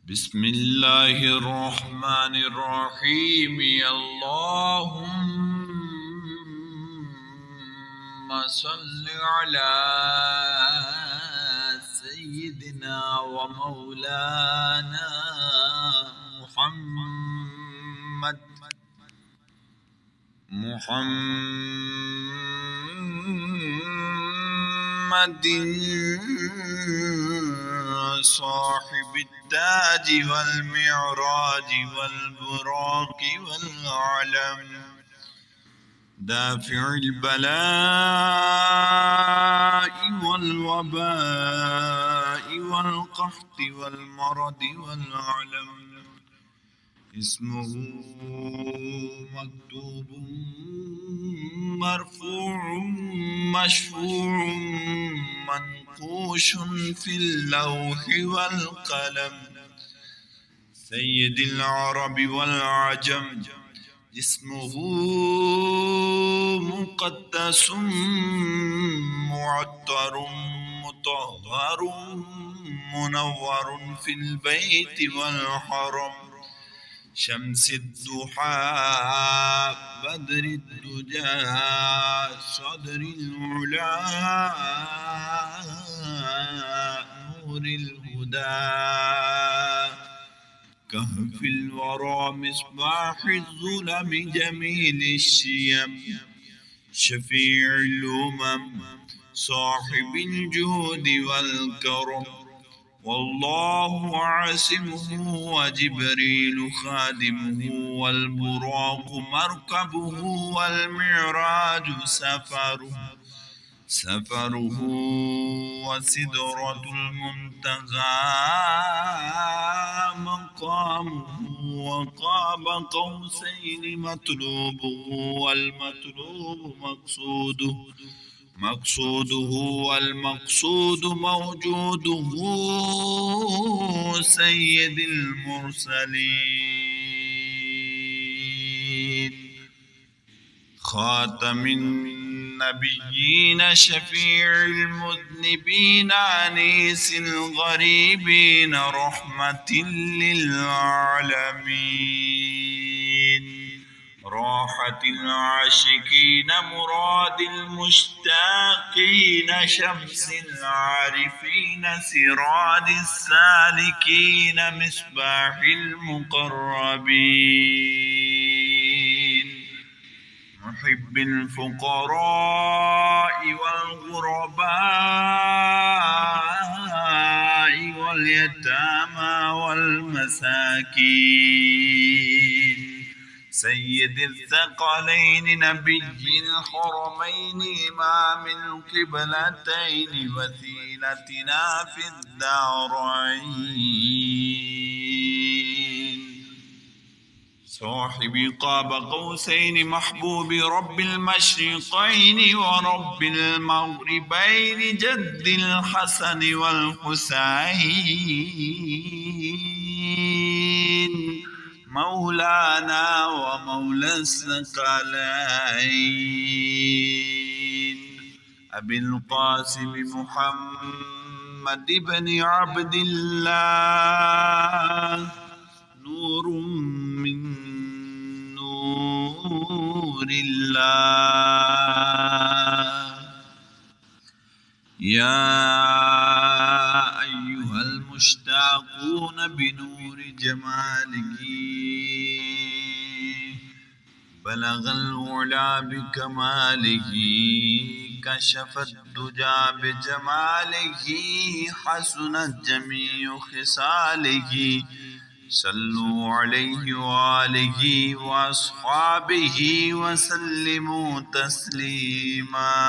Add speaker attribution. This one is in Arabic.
Speaker 1: بسم الله الرحمن الرحيم. اللهم صل على سيدنا ومولانا محمد صاحب التاج والمعراج والبراق والعلم، دافع البلاء والوباء والقحط والمرض والعلم. اسمه مكتوب مرفوع مشفوع منقوش في اللوح والقلم. سيد العرب والعجم. اسمه مقدس معطر مطهر منور في البيت والحرم. شمس الضحى بدر الدجى صدر العلا نور الهدى. كهف الورى مصباح الظلم جميل الشيم. شفيع الأمم صاحب الجود والكرم. والله عاصمه وجبريل خادمه والبراق مركبه والمعراج سفره وسدرة المنتهى مقامه. وقاب قوسين مطلوبه والمطلوب مقصوده والمقصود موجوده. سيد المرسلين خاتم النبيين شفيع المذنبين أنيس الغريبين رحمة للعالمين. راحة العاشقين مراد المشتاقين شمس العارفين سراج السالكين مصباح المقربين. محب الفقراء والغرباء واليتامى والمساكين. سيد الثقلين نبي الحرمين إمام القبلتين وسيلتنا في الدارين. صاحب قاب قوسين محبوب رب المشرقين ورب المغربين جد الحسن والحسين مولانا ومولى الثقلين. أبي القاسم محمد بن عبد الله نور من نور الله. يا أيها المشتاقون بنور جماله بلغ العلا بكماله كشف الدجى بجماله حسنت جميع خصاله. صلوا عليه وآله وأصحابه وسلموا تسليما.